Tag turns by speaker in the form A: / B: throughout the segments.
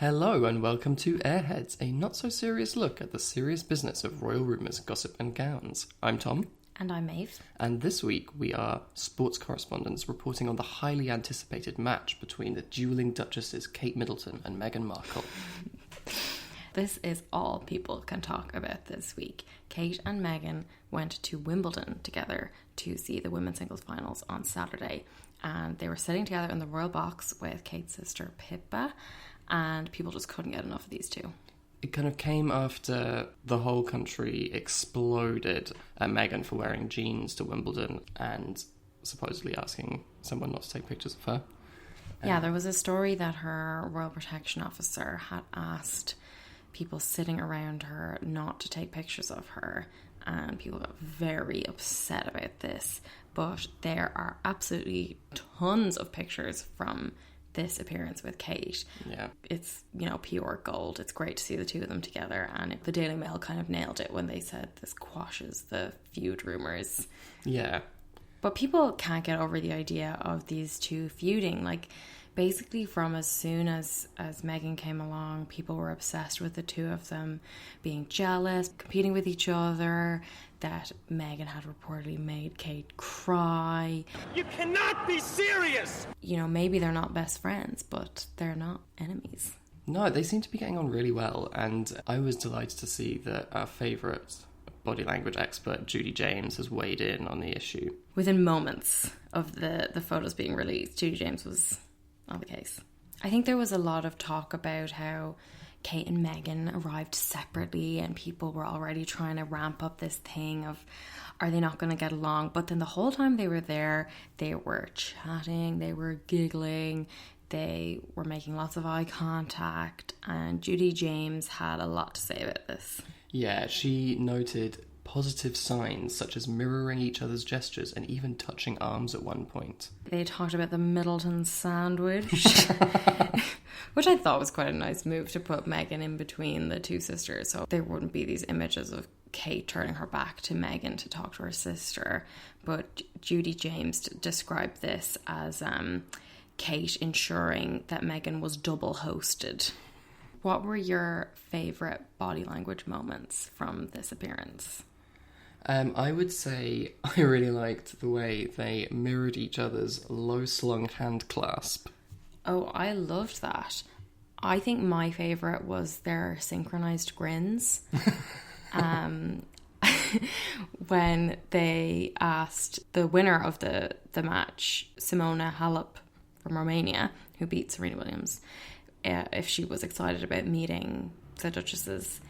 A: Hello and welcome to Airheads, a not-so-serious look at the serious business of royal rumours, gossip and gowns. I'm Tom.
B: And I'm Maeve.
A: And this week we are sports correspondents reporting on the highly anticipated match between the duelling Duchesses Kate Middleton and Meghan Markle.
B: This is all people can talk about this week. Kate and Meghan went to Wimbledon together to see the women's singles finals on Saturday. And they were sitting together in the royal box with Kate's sister Pippa. And people just couldn't get enough of these two.
A: It kind of came after the whole country exploded at Meghan for wearing jeans to Wimbledon and supposedly asking someone not to take pictures of her.
B: Yeah, there was a story that her Royal Protection Officer had asked people sitting around her not to take pictures of her, and people got very upset about this. But there are absolutely tons of pictures from this appearance with Kate.
A: Yeah.
B: It's, pure gold. It's great to see the two of them together, and the Daily Mail kind of nailed it when they said this quashes the feud rumours.
A: Yeah.
B: But people can't get over the idea of these two feuding. Like, basically from as soon as Meghan came along, people were obsessed with the two of them being jealous, competing with each other, that Meghan had reportedly made Kate cry.
C: You cannot be serious!
B: Maybe they're not best friends, but they're not enemies.
A: No, they seem to be getting on really well, and I was delighted to see that our favourite body language expert, Judy James, has weighed in on the issue.
B: Within moments of the photos being released, Judy James was on the case. I think there was a lot of talk about how Kate and Meghan arrived separately and people were already trying to ramp up this thing of, are they not going to get along? But then the whole time they were there, they were chatting, they were giggling, they were making lots of eye contact, and Judy James had a lot to say about this.
A: Yeah, she noted positive signs such as mirroring each other's gestures and even touching arms at one point.
B: They talked about the Middleton sandwich, which I thought was quite a nice move to put Meghan in between the two sisters, so there wouldn't be these images of Kate turning her back to Meghan to talk to her sister. But Judy James described this as Kate ensuring that Meghan was double hosted. What were your favourite body language moments from this appearance?
A: I would say I really liked the way they mirrored each other's low-slung hand clasp.
B: Oh, I loved that. I think my favourite was their synchronised grins. When they asked the winner of the match, Simona Halep from Romania, who beat Serena Williams, if she was excited about meeting the Duchesses,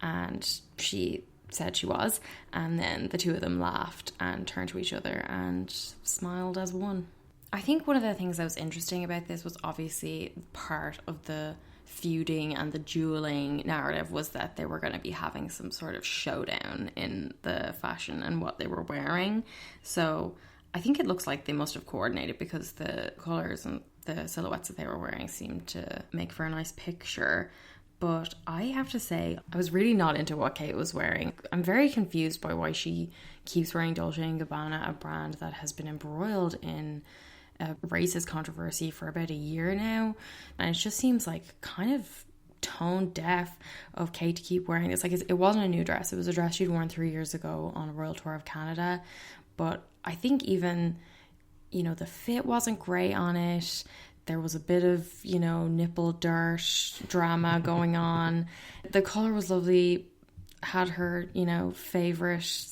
B: and she said she was, and then the two of them laughed and turned to each other and smiled as one. I think one of the things that was interesting about this was obviously part of the feuding and the dueling narrative was that they were going to be having some sort of showdown in the fashion and what they were wearing. So I think it looks like they must have coordinated, because the colours and the silhouettes that they were wearing seemed to make for a nice picture. But I have to say, I was really not into what Kate was wearing. I'm very confused by why she keeps wearing Dolce & Gabbana, a brand that has been embroiled in a racist controversy for about a year now. And it just seems like kind of tone deaf of Kate to keep wearing this. Like, it wasn't a new dress. It was a dress she'd worn 3 years ago on a royal tour of Canada. But I think even, the fit wasn't great on it. There was a bit of, nipple dirt drama going on. The colour was lovely, had her, favourite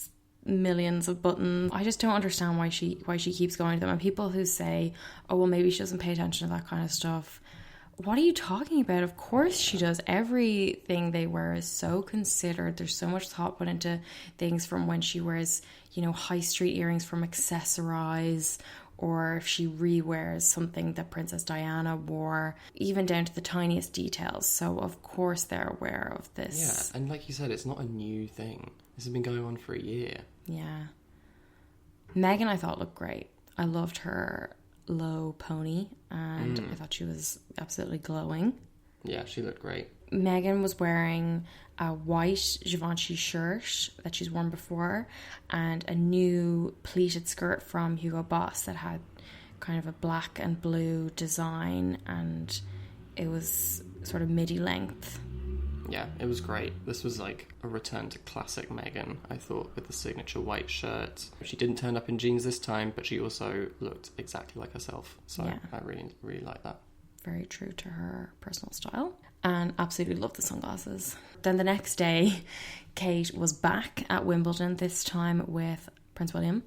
B: millions of buttons. I just don't understand why she keeps going to them. And people who say, oh, well, maybe she doesn't pay attention to that kind of stuff. What are you talking about? Of course she does. Everything they wear is so considered. There's so much thought put into things, from when she wears, high street earrings from Accessorize, or if she rewears something that Princess Diana wore, even down to the tiniest details. So of course they're aware of this.
A: Yeah, and like you said, it's not a new thing. This has been going on for a year.
B: Yeah. Meghan, I thought, looked great. I loved her low pony, and I thought she was absolutely glowing.
A: Yeah, she looked great.
B: Meghan was wearing a white Givenchy shirt that she's worn before, and a new pleated skirt from Hugo Boss that had kind of a black and blue design, and it was sort of midi length.
A: Yeah, it was great. This was like a return to classic Meghan, I thought, with the signature white shirt. She didn't turn up in jeans this time, but she also looked exactly like herself. So
B: Yeah.
A: I really, really like that.
B: Very true to her personal style. And absolutely love the sunglasses. Then the next day, Kate was back at Wimbledon, this time with Prince William.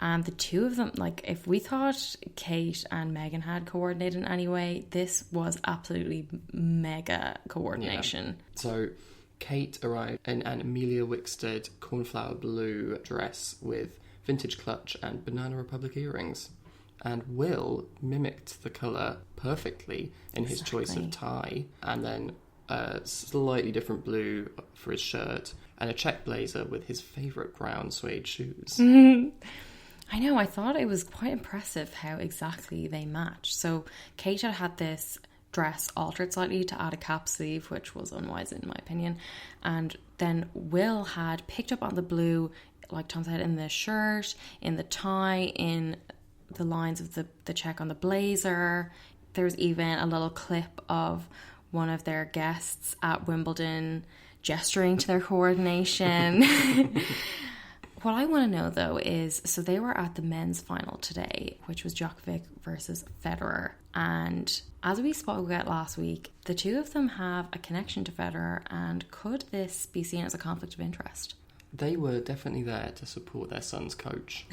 B: And the two of them, like, if we thought Kate and Meghan had coordinated in any way, this was absolutely mega coordination.
A: Yeah. So Kate arrived in an Amelia Wickstead cornflower blue dress with vintage clutch and Banana Republic earrings. And Will mimicked the colour perfectly in his choice of tie, and then a slightly different blue for his shirt, and a check blazer with his favourite brown suede shoes.
B: I know, I thought it was quite impressive how exactly they matched. So Kate had this dress altered slightly to add a cap sleeve, which was unwise in my opinion. And then Will had picked up on the blue, like Tom said, in the shirt, in the tie, in the lines of the check on the blazer. There was even a little clip of one of their guests at Wimbledon gesturing to their coordination. What I want to know, though, is, so they were at the men's final today, which was Djokovic versus Federer. And as we spoke about last week, the two of them have a connection to Federer, and could this be seen as a conflict of interest?
A: They were definitely there to support their son's coach.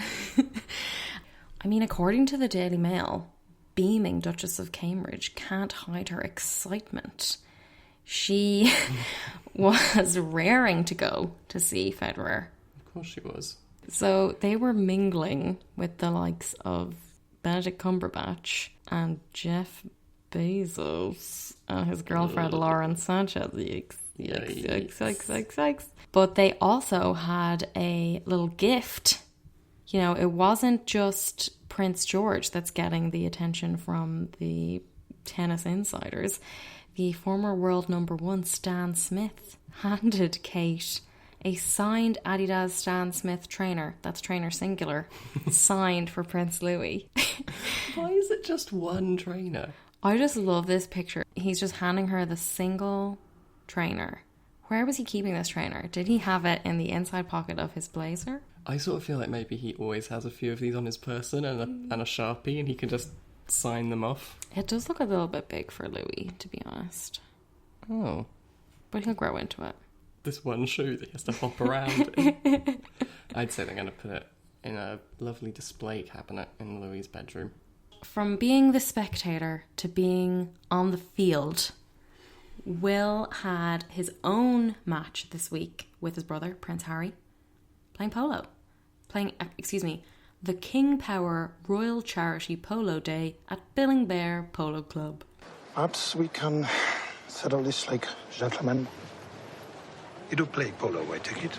B: I mean, according to the Daily Mail, beaming Duchess of Cambridge can't hide her excitement. She was raring to go to see Federer.
A: Of course she was.
B: So they were mingling with the likes of Benedict Cumberbatch and Jeff Bezos and his girlfriend Lauren Sanchez. Yikes. But they also had a little gift. You know, it wasn't just Prince George that's getting the attention from the tennis insiders. The former world number one Stan Smith handed Kate a signed Adidas Stan Smith trainer, that's trainer singular, signed for Prince Louis.
A: Why is it just one trainer?
B: I just love this picture. He's just handing her the single trainer. Where was he keeping this trainer? Did he have it in the inside pocket of his blazer?
A: I sort of feel like maybe he always has a few of these on his person and a Sharpie, and he can just sign them off.
B: It does look a little bit big for Louis, to be honest.
A: Oh.
B: But he'll grow into it.
A: This one shoe that he has to hop around in. I'd say they're going to put it in a lovely display cabinet in Louis' bedroom.
B: From being the spectator to being on the field, Will had his own match this week with his brother, Prince Harry, playing polo. The King Power Royal Charity Polo Day at Billingbear Polo Club.
D: Perhaps we can settle this like gentlemen.
E: You do play polo, I take it?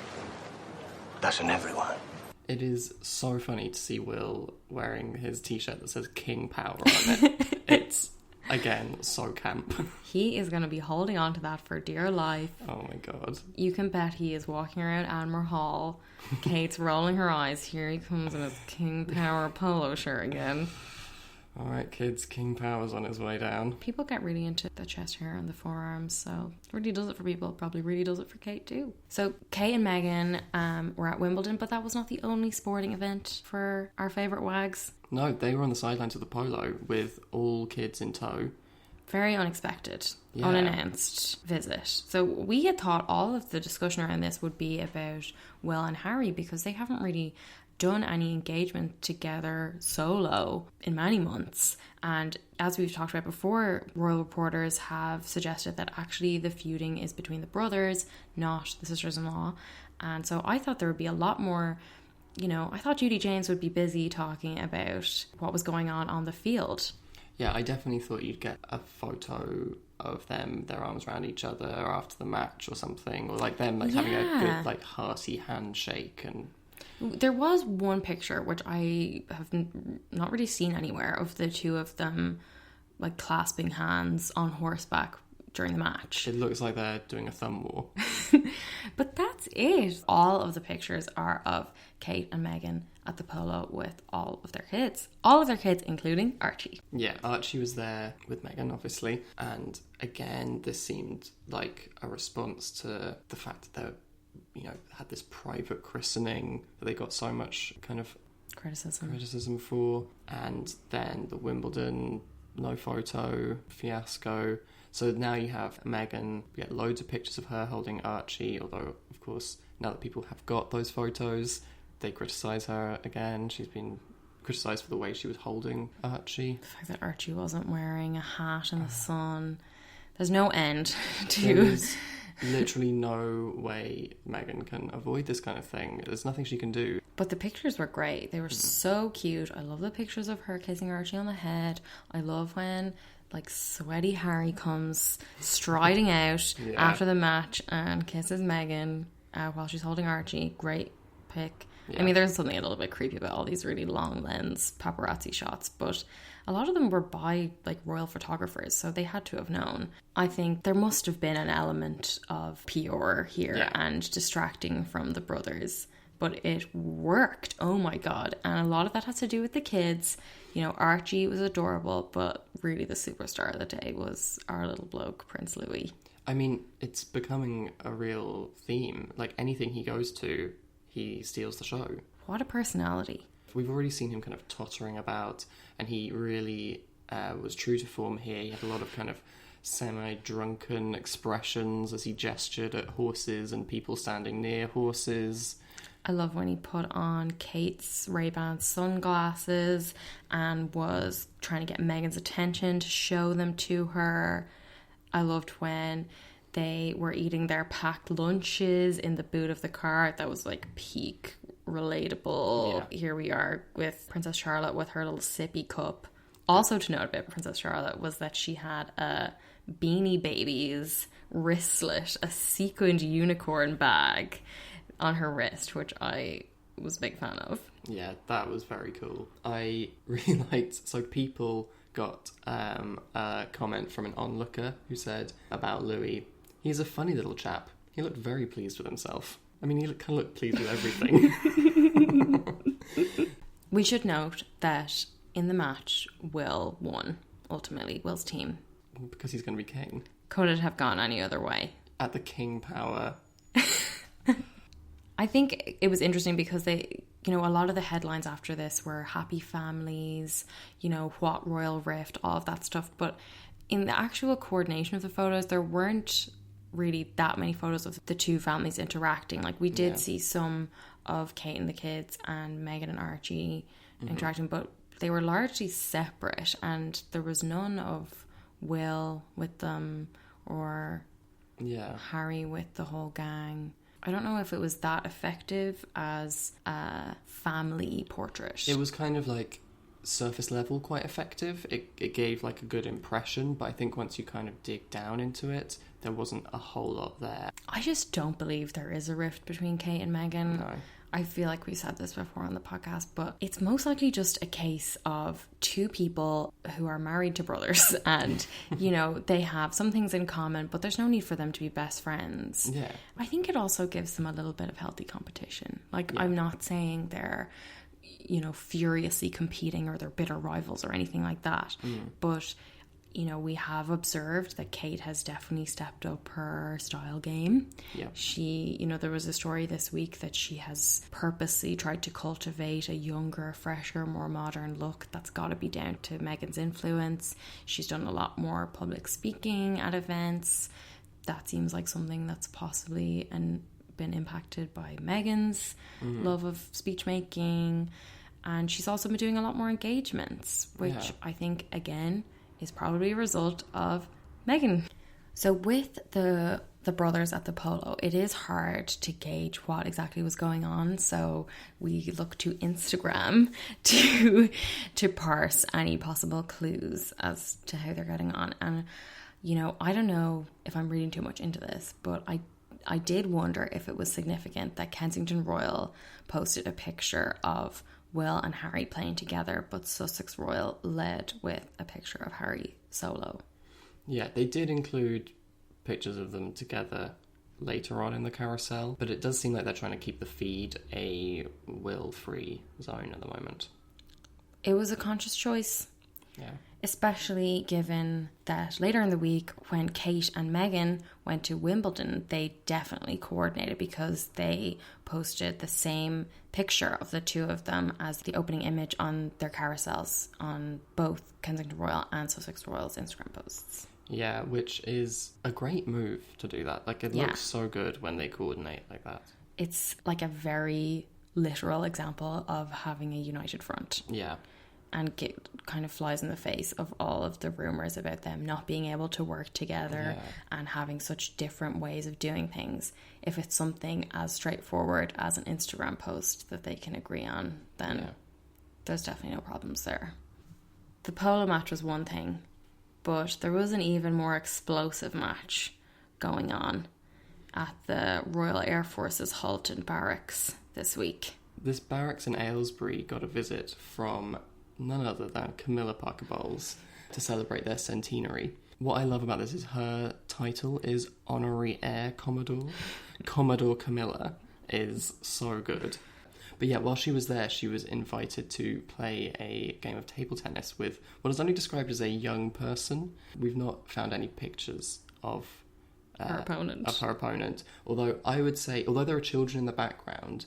D: Doesn't everyone?
A: It is so funny to see Will wearing his t-shirt that says King Power on it. It's, again, so camp.
B: He is going to be holding on to that for dear life.
A: Oh my god.
B: You can bet he is walking around Admiral Hall. Kate's rolling her eyes. Here he comes in his King Power polo shirt again.
A: Alright kids, King Power's on his way down.
B: People get really into the chest hair and the forearms, so it really does it for people. Probably really does it for Kate too. So Kate and Meghan were at Wimbledon, but that was not the only sporting event for our favourite wags.
A: No, they were on the sidelines of the polo with all kids in tow.
B: Very unexpected,
A: Yeah.
B: unannounced visit. So we had thought all of the discussion around this would be about Will and Harry, because they haven't really done any engagement together solo in many months. And as we've talked about before, royal reporters have suggested that actually the feuding is between the brothers, not the sisters-in-law. And so I thought there would be a lot more, you know, I thought Judy James would be busy talking about what was going on the field.
A: Yeah, I definitely thought you'd get a photo of them, their arms around each other after the match or something, or like them like having a good like hearty handshake. And
B: there was one picture which I have not really seen anywhere of the two of them like clasping hands on horseback during the match.
A: It looks like they're doing a thumb war.
B: But that's it. All of the pictures are of Kate and Meghan at the polo with all of their kids. All of their kids, including Archie.
A: Yeah, Archie was there with Meghan, obviously. And again, this seemed like a response to the fact that they, had this private christening that they got so much kind of criticism for. And then the Wimbledon no photo fiasco. So now you have Meghan, we get loads of pictures of her holding Archie, although, of course, now that people have got those photos, they criticise her again. She's been criticised for the way she was holding Archie.
B: The fact that Archie wasn't wearing a hat in the sun. There's no end to...
A: There's literally no way Meghan can avoid this kind of thing. There's nothing she can do.
B: But the pictures were great. They were so cute. I love the pictures of her kissing Archie on the head. I love when... sweaty Harry comes striding out after the match and kisses Meghan while she's holding Archie. Great pic. Yeah. I mean, there's something a little bit creepy about all these really long lens paparazzi shots, but a lot of them were by royal photographers, so they had to have known. I think there must have been an element of PR here and distracting from the brothers, but it worked. Oh my god. And a lot of that has to do with the kids. Archie was adorable, but really the superstar of the day was our little bloke, Prince Louis.
A: I mean, it's becoming a real theme. Anything he goes to, he steals the show.
B: What a personality.
A: We've already seen him kind of tottering about, and he really was true to form here. He had a lot of kind of semi-drunken expressions as he gestured at horses and people standing near horses.
B: I love when he put on Kate's Ray-Ban sunglasses and was trying to get Meghan's attention to show them to her. I loved when they were eating their packed lunches in the boot of the car. That was peak relatable. Yeah. Here we are with Princess Charlotte with her little sippy cup. Also to note about Princess Charlotte was that she had a Beanie Babies wristlet, a sequined unicorn bag on her wrist, which I was a big fan of.
A: Yeah, that was very cool. I really liked... So people got a comment from an onlooker who said about Louis, he's a funny little chap. He looked very pleased with himself. I mean, he kind of looked pleased with everything.
B: We should note that in the match, Will won, ultimately, Will's team.
A: Because he's going to be king.
B: Could it have gone any other way?
A: At the king power.
B: I think it was interesting because they, a lot of the headlines after this were happy families, what royal rift, all of that stuff. But in the actual coordination of the photos, there weren't really that many photos of the two families interacting. We did see some of Kate and the kids and Meghan and Archie interacting, but they were largely separate, and there was none of Will with them or Harry with the whole gang. I don't know if it was that effective as a family portrait.
A: It was kind of surface level quite effective. It gave a good impression, but I think once you kind of dig down into it, there wasn't a whole lot there.
B: I just don't believe there is a rift between Kate and Meghan.
A: No.
B: I feel like we said this before on the podcast, but it's most likely just a case of two people who are married to brothers and, they have some things in common, but there's no need for them to be best friends.
A: Yeah.
B: I think it also gives them a little bit of healthy competition. I'm not saying they're, furiously competing or they're bitter rivals or anything like that. But, we have observed that Kate has definitely stepped up her style game.
A: Yeah.
B: She, there was a story this week that she has purposely tried to cultivate a younger, fresher, more modern look. That's got to be down to Meghan's influence. She's done a lot more public speaking at events. That seems like something that's possibly been impacted by Meghan's love of speech making. And she's also been doing a lot more engagements, which I think, again, is probably a result of Meghan. So with the brothers at the polo, it is hard to gauge what exactly was going on. So we look to Instagram to parse any possible clues as to how they're getting on. And, I don't know if I'm reading too much into this, but I did wonder if it was significant that Kensington Royal posted a picture of Will and Harry playing together, but Sussex Royal led with a picture of Harry solo.
A: Yeah, they did include pictures of them together, later on in the carousel. But it does seem like they're trying to keep the feed a will-free zone at the moment.
B: It was a conscious choice.
A: Yeah.
B: Especially given that later in the week, when Kate and Meghan went to Wimbledon, they definitely coordinated because they posted the same picture of the two of them as the opening image on their carousels on both Kensington Royal and Sussex Royal's Instagram posts.
A: Yeah, which is a great move to do that. Like, it looks so good when they coordinate like that.
B: It's like a very literal example of having a united front.
A: Yeah.
B: And kind of flies in the face of all of the rumours about them not being able to work together and having such different ways of doing things. If it's something as straightforward as an Instagram post that they can agree on, then there's definitely no problems there. The polo match was one thing, but there was an even more explosive match going on at the Royal Air Force's Halton barracks this week.
A: This barracks in Aylesbury got a visit from none other than Camilla Parker Bowles to celebrate their centenary. What I love about this is her title is Honorary Air Commodore. Commodore Camilla is so good. But yeah, while she was there, she was invited to play a game of table tennis with what is only described as a young person. We've not found any pictures of
B: her opponent.
A: Although I would say, although there are children in the background,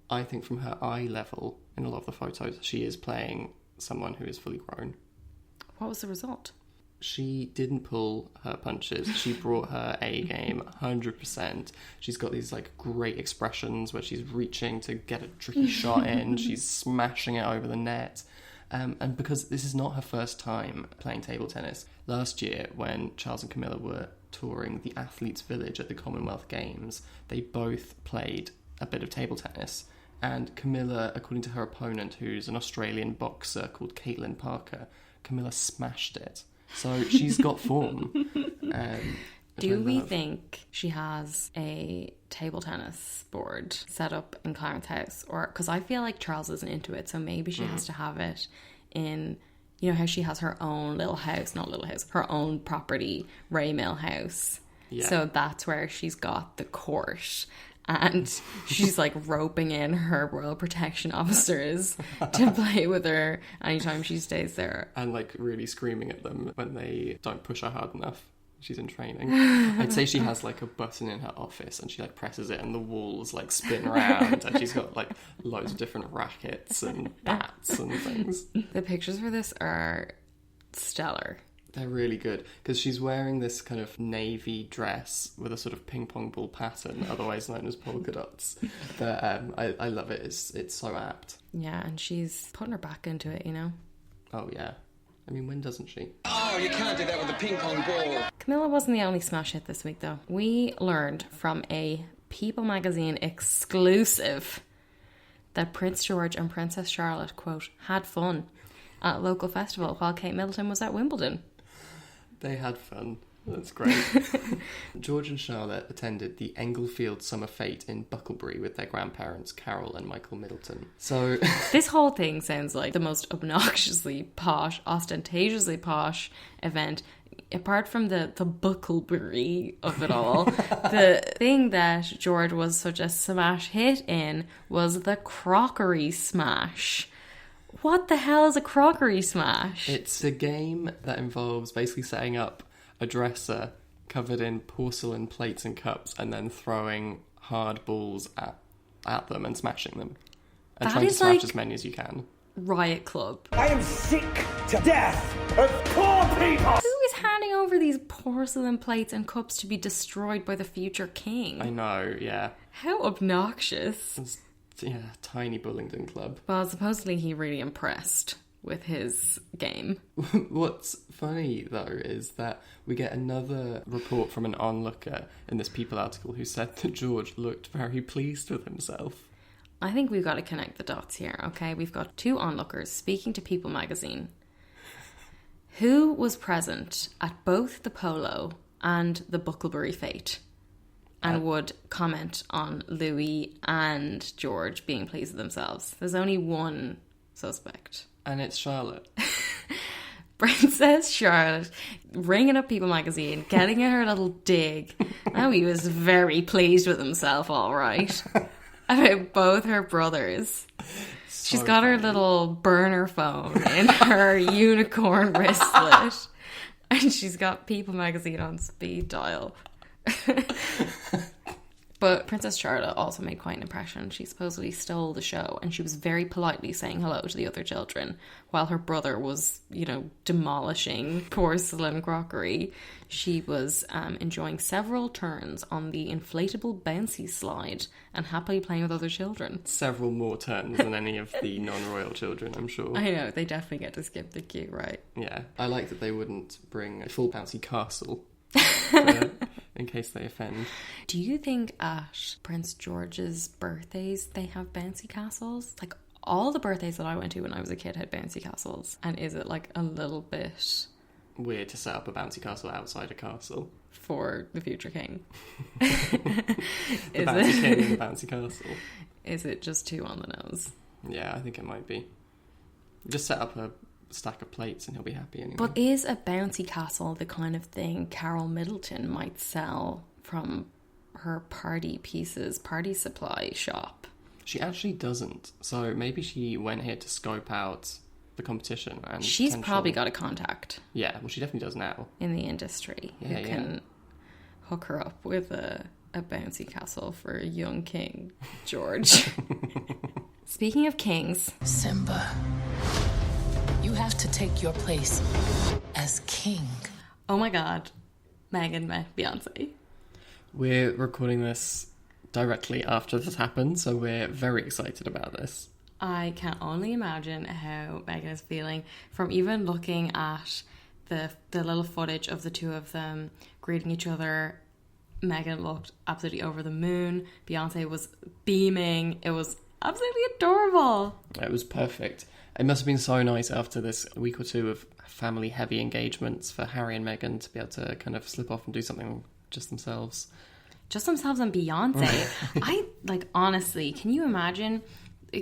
A: I think from her eye level in a lot of the photos, she is playing someone who is fully grown.
B: What was the result?
A: She didn't pull her punches. She brought her A game 100%. She's got these like great expressions where she's reaching to get a tricky shot in. She's smashing it over the net. And because this is not her first time playing table tennis. Last year, when Charles and Camilla were touring the Athletes' Village at the Commonwealth Games, they both played a bit of table tennis. And Camilla, according to her opponent, who's an Australian boxer called Caitlin Parker, Camilla smashed it. So she's got form.
B: Do we think she has a table tennis board set up in Clarence House? Or because I feel like Charles isn't into it, so maybe she has to have it in, you know how she has her own little house, not little house, her own property, Raymale House. Yeah. So that's where she's got the court. And she's like roping in her royal protection officers to play with her anytime she stays there.
A: And like really screaming at them when they don't push her hard enough. She's in training. I'd say she has like a button in her office and she like presses it and the walls like spin around and she's got like loads of different rackets and bats and things.
B: The pictures for this are stellar.
A: They're really good because she's wearing this kind of navy dress with a sort of ping pong ball pattern, otherwise known as polka dots. But I love it. It's so apt.
B: Yeah, and she's putting her back into it, you know.
A: Oh yeah, I mean, when doesn't she?
C: Oh, you can't do that with a ping pong ball.
B: Camilla wasn't the only smash hit this week, though. We learned from a People magazine exclusive that Prince George and Princess Charlotte, quote, had fun at a local festival while Kate Middleton was at Wimbledon.
A: They had fun. That's great. George and Charlotte attended the Englefield Summer Fete in Bucklebury with their grandparents, Carol and Michael Middleton. So
B: this whole thing sounds like the most obnoxiously posh, ostentatiously posh event. Apart from the Bucklebury of it all, the thing that George was such a smash hit in was the crockery smash. What the hell is a crockery smash?
A: It's a game that involves basically setting up a dresser covered in porcelain plates and cups and then throwing hard balls at them and smashing them. And trying to smash as many as you can.
B: Riot Club.
C: I am sick to death of poor people!
B: Who is handing over these porcelain plates and cups to be destroyed by the future king?
A: I know, yeah.
B: How obnoxious.
A: Yeah, tiny Bullingdon club.
B: Well, supposedly he really impressed with his game.
A: What's funny, though, is that we get another report from an onlooker in this People article who said that George looked very pleased with himself.
B: I think we've got to connect the dots here, okay? We've got two onlookers speaking to People magazine who was present at both the polo and the Bucklebury fete and would comment on Louis and George being pleased with themselves. There's only one suspect.
A: And it's Charlotte.
B: Princess Charlotte ringing up People magazine, getting in her little dig. Now he was very pleased with himself, all right. About both her brothers. She's got her little burner phone in her unicorn wristlet. And she's got People magazine on speed dial. But Princess Charlotte also made quite an impression. She supposedly stole the show, and she was very politely saying hello to the other children while her brother was, demolishing porcelain crockery. She was enjoying several turns on the inflatable bouncy slide and happily playing with other children.
A: Several more turns than any of the non-royal children, I'm sure.
B: I know, they definitely get to skip the queue, right?
A: Yeah, I like that they wouldn't bring a full bouncy castle. In case they offend.
B: Do you think at Prince George's birthdays they have bouncy castles? Like, all the birthdays that I went to when I was a kid had bouncy castles. And is it like a little bit
A: weird to set up a bouncy castle outside a castle
B: for the future king?
A: The bouncy king and the bouncy castle.
B: Is it just too on the nose?
A: Yeah, I think it might be. Just set up a stack of plates and he'll be happy anyway.
B: But is a bouncy castle the kind of thing Carol Middleton might sell from her party supply shop?
A: She actually doesn't. So maybe she went here to scope out the competition. And
B: she's probably got a contact.
A: Yeah, well, she definitely does now.
B: In the industry.
A: Yeah,
B: who can hook her up with a bouncy castle for young King George. Speaking of kings.
F: Simba, you have to take your place as king.
B: Oh my god, Meghan met Beyonce.
A: We're recording this directly after this happened, so we're very excited about this.
B: I can only imagine how Meghan is feeling from even looking at the little footage of the two of them greeting each other. Meghan looked absolutely over the moon. Beyonce was beaming. It was absolutely adorable.
A: It was perfect. It must have been so nice after this week or two of family-heavy engagements for Harry and Meghan to be able to kind of slip off and do something just themselves.
B: Just themselves and Beyonce. Honestly, can you imagine?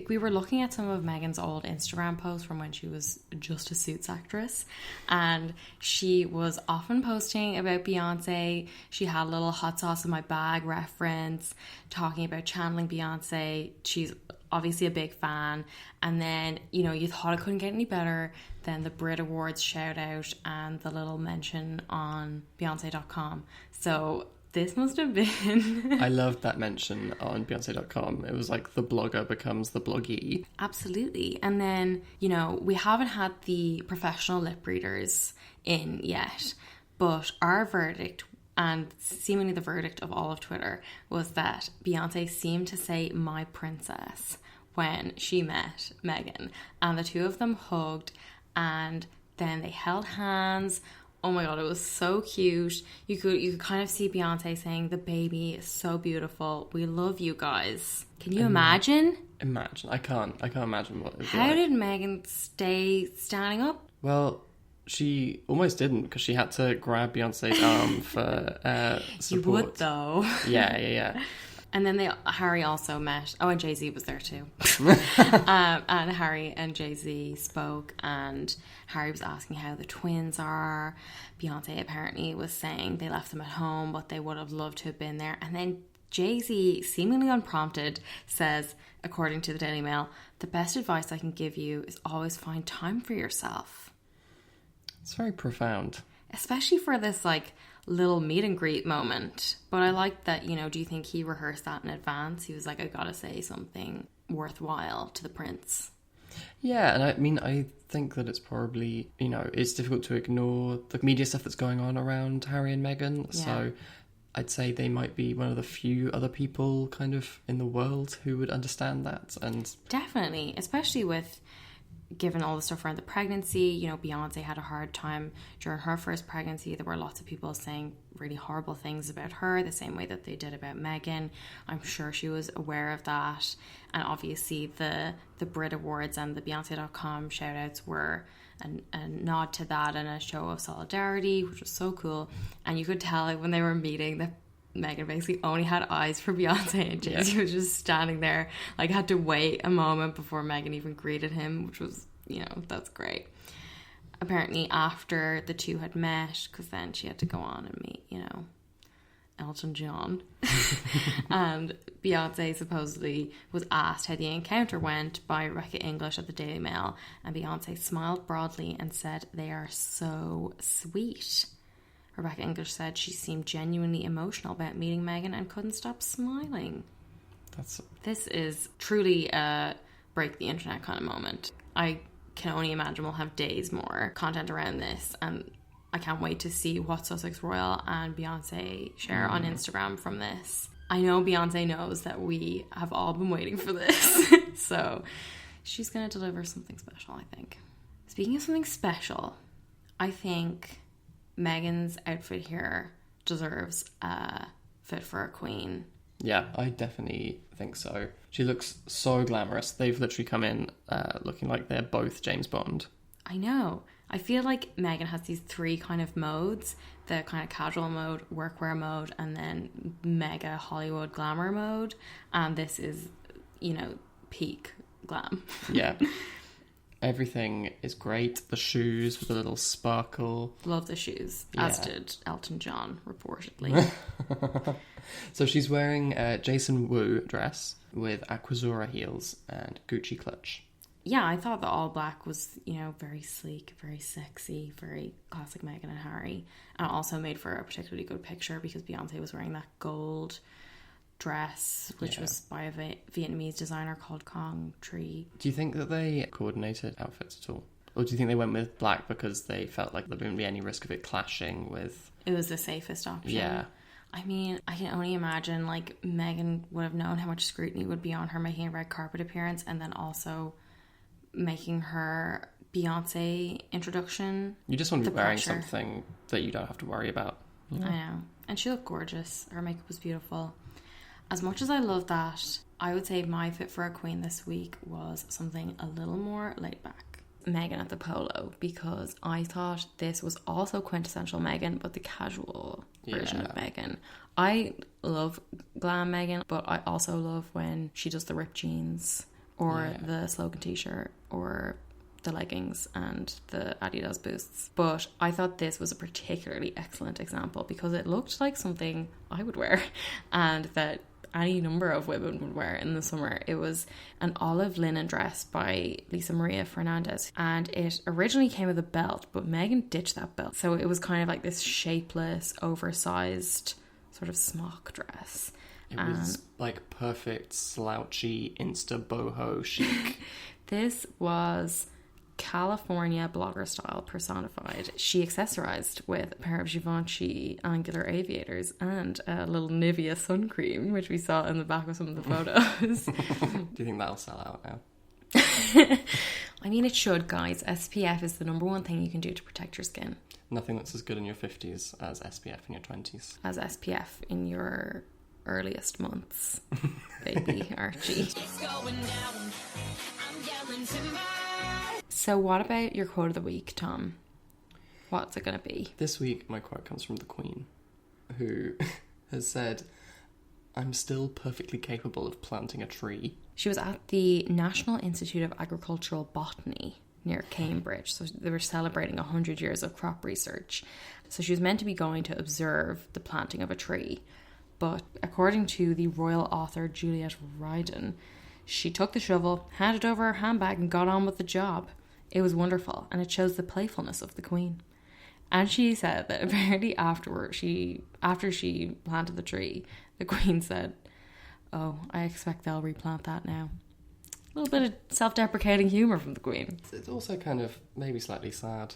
B: We were looking at some of Meghan's old Instagram posts from when she was just a Suits actress, and she was often posting about Beyonce. She had a little hot sauce in my bag reference, talking about channeling Beyonce. She's obviously a big fan. And then, you thought it couldn't get any better than the Brit Awards shout out and the little mention on Beyonce.com. So this must have been...
A: I loved that mention on Beyonce.com. It was like the blogger becomes the bloggee.
B: Absolutely. And then, we haven't had the professional lip readers in yet, but our verdict, and seemingly the verdict of all of Twitter, was that Beyonce seemed to say "my princess" when she met Meghan. And the two of them hugged, and then they held hands. Oh my god, it was so cute. You could kind of see Beyonce saying, "The baby is so beautiful. We love you guys." Can you imagine?
A: I can't imagine what it was.
B: How did Meghan stay standing up?
A: Well, she almost didn't, because she had to grab Beyonce's arm for support.
B: You would though.
A: Yeah.
B: And then Harry also met. Oh, and Jay-Z was there too. And Harry and Jay-Z spoke, and Harry was asking how the twins are. Beyonce apparently was saying they left them at home, but they would have loved to have been there. And then Jay-Z, seemingly unprompted, says, according to the Daily Mail, "The best advice I can give you is always find time for yourself."
A: It's very profound.
B: Especially for this, little meet and greet moment. But I like that, do you think he rehearsed that in advance? He was like, I gotta say something worthwhile to the prince.
A: Yeah, and I think that it's probably, it's difficult to ignore the media stuff that's going on around Harry and Meghan. Yeah. So I'd say they might be one of the few other people kind of in the world who would understand that. And
B: definitely, especially with... given all the stuff around the pregnancy, Beyonce had a hard time during her first pregnancy. There were lots of people saying really horrible things about her, the same way that they did about Meghan. I'm sure she was aware of that. And obviously the Brit Awards and the Beyonce.com shout outs were a nod to that and a show of solidarity, which was so cool. And you could tell when they were meeting that Meghan basically only had eyes for Beyonce, and Jay-Z was just standing there, had to wait a moment before Meghan even greeted him, which was, that's great. apparently after the two had met, because then she had to go on and meet, Elton John. And Beyonce supposedly was asked how the encounter went by Rebecca English at the Daily Mail, and Beyonce smiled broadly and said, "They are so sweet." Rebecca English said she seemed genuinely emotional about meeting Meghan and couldn't stop smiling. This is truly a break the internet kind of moment. I can only imagine we'll have days more content around this, and I can't wait to see what Sussex Royal and Beyonce share on Instagram from this. I know Beyonce knows that we have all been waiting for this, so she's going to deliver something special, I think. Speaking of something special, I think Meghan's outfit here deserves a fit for a queen.
A: Yeah, I definitely think so. She looks so glamorous. They've literally come in looking like they're both James Bond.
B: I know. I feel like Meghan has these three kind of modes. The kind of casual mode, workwear mode, and then mega Hollywood glamour mode. And this is, peak glam.
A: Yeah. Everything is great. The shoes with a little sparkle.
B: Love the shoes, as did Elton John, reportedly.
A: So she's wearing a Jason Wu dress with Aquazzura heels and Gucci clutch.
B: Yeah, I thought the all black was, very sleek, very sexy, very classic Meghan and Harry. And also made for a particularly good picture because Beyonce was wearing that gold dress, which was by a Vietnamese designer called Kong Tree.
A: Do you think that they coordinated outfits at all? Or do you think they went with black because they felt like there wouldn't be any risk of it clashing with...
B: It was the safest option.
A: Yeah.
B: I mean, I can only imagine, Meghan would have known how much scrutiny would be on her making a red carpet appearance and then also making her Beyonce introduction.
A: You just want to be wearing something that you don't have to worry about.
B: I know. And she looked gorgeous. Her makeup was beautiful. As much as I love that, I would say my fit for a queen this week was something a little more laid back. Meghan at the polo, because I thought this was also quintessential Meghan, but the casual version of Meghan. I love glam Meghan, but I also love when she does the ripped jeans or the slogan t-shirt or the leggings and the Adidas boosts. But I thought this was a particularly excellent example because it looked like something I would wear and that any number of women would wear in the summer. It was an olive linen dress by Lisa Maria Fernandez, and it originally came with a belt, but Meghan ditched that belt. So it was kind of like this shapeless, oversized sort of smock dress.
A: It was like perfect slouchy insta boho chic.
B: This was California blogger style personified. She accessorized with a pair of Givenchy angular aviators and a little Nivea sun cream, which we saw in the back of some of the photos.
A: Do you think that'll sell out now?
B: I mean, it should, guys. SPF is the number one thing you can do to protect your skin.
A: Nothing that's as good in your 50s as SPF in your 20s.
B: As SPF in your earliest months, baby Archie. It's going down. I'm yelling timber. So what about your quote of the week, Tom? What's it going to be?
A: This week, my quote comes from the Queen, who has said, "I'm still perfectly capable of planting a tree."
B: She was at the National Institute of Agricultural Botany near Cambridge. So they were celebrating 100 years of crop research. So she was meant to be going to observe the planting of a tree. But according to the royal author Juliet Ryden, she took the shovel, handed over her handbag and got on with the job. It was wonderful, and it shows the playfulness of the Queen. And she said that apparently after she planted the tree, the Queen said, "Oh, I expect they'll replant that now." A little bit of self-deprecating humour from the Queen.
A: It's also kind of maybe slightly sad.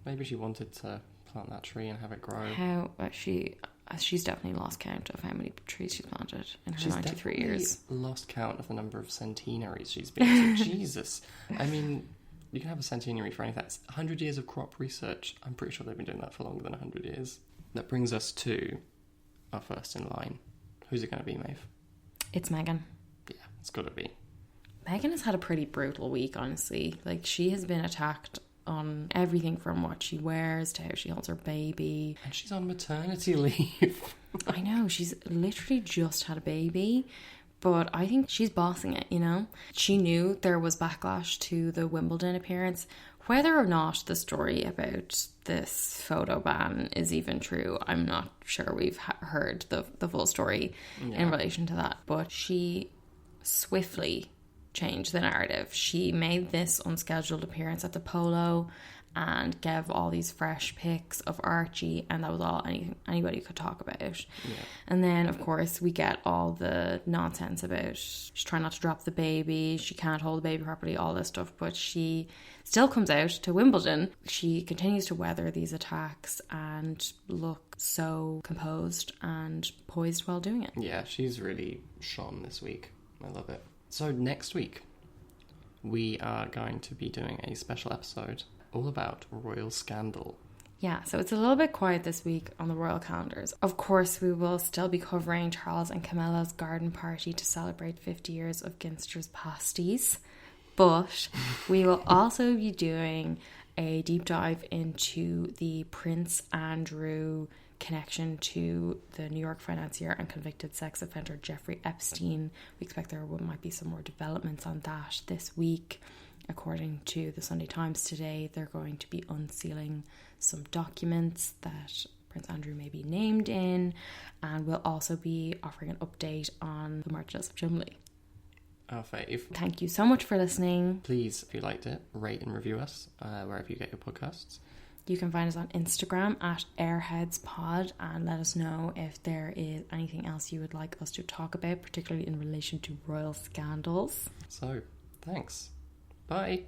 A: Maybe she wanted to plant that tree and have it grow.
B: She's definitely lost count of how many trees she's planted in her 93 years.
A: She's lost count of the number of centenaries she's been to. Jesus. I mean, you can have a centenary for anything. That's 100 years of crop research. I'm pretty sure they've been doing that for longer than 100 years. That brings us to our first in line. Who's it going to be, Maeve?
B: It's Meghan.
A: Yeah, it's got to be.
B: Meghan has had a pretty brutal week, honestly. She has been attacked on everything from what she wears to how she holds her baby.
A: And she's on maternity leave.
B: I know, she's literally just had a baby, but I think she's bossing it, She knew there was backlash to the Wimbledon appearance Whether or not the story about this photo ban is even true, I'm not sure we've heard the full story in relation to that. But she swiftly changed the narrative. She made this unscheduled appearance at the polo and gave all these fresh pics of Archie, and that was all anybody could talk about. Yeah. And then, of course, we get all the nonsense about she's trying not to drop the baby, she can't hold the baby properly, all this stuff, but she still comes out to Wimbledon. She continues to weather these attacks and look so composed and poised while doing it.
A: Yeah, she's really shone this week. I love it. So next week, we are going to be doing a special episode all about royal scandal.
B: Yeah, so it's a little bit quiet this week on the royal calendars. Of course, we will still be covering Charles and Camilla's garden party to celebrate 50 years of Ginster's pasties. But we will also be doing a deep dive into the Prince Andrew connection to the New York financier and convicted sex offender Jeffrey Epstein. We expect there might be some more developments on that this week. According to the Sunday Times today, they're going to be unsealing some documents that Prince Andrew may be named in, and we'll also be offering an update on the Marchioness of Cholmondeley.
A: Our fave.
B: Thank you so much for listening.
A: Please, if you liked it, rate and review us wherever you get your podcasts.
B: You can find us on Instagram at airheadspod, and let us know if there is anything else you would like us to talk about, particularly in relation to royal scandals.
A: So, thanks. Bye.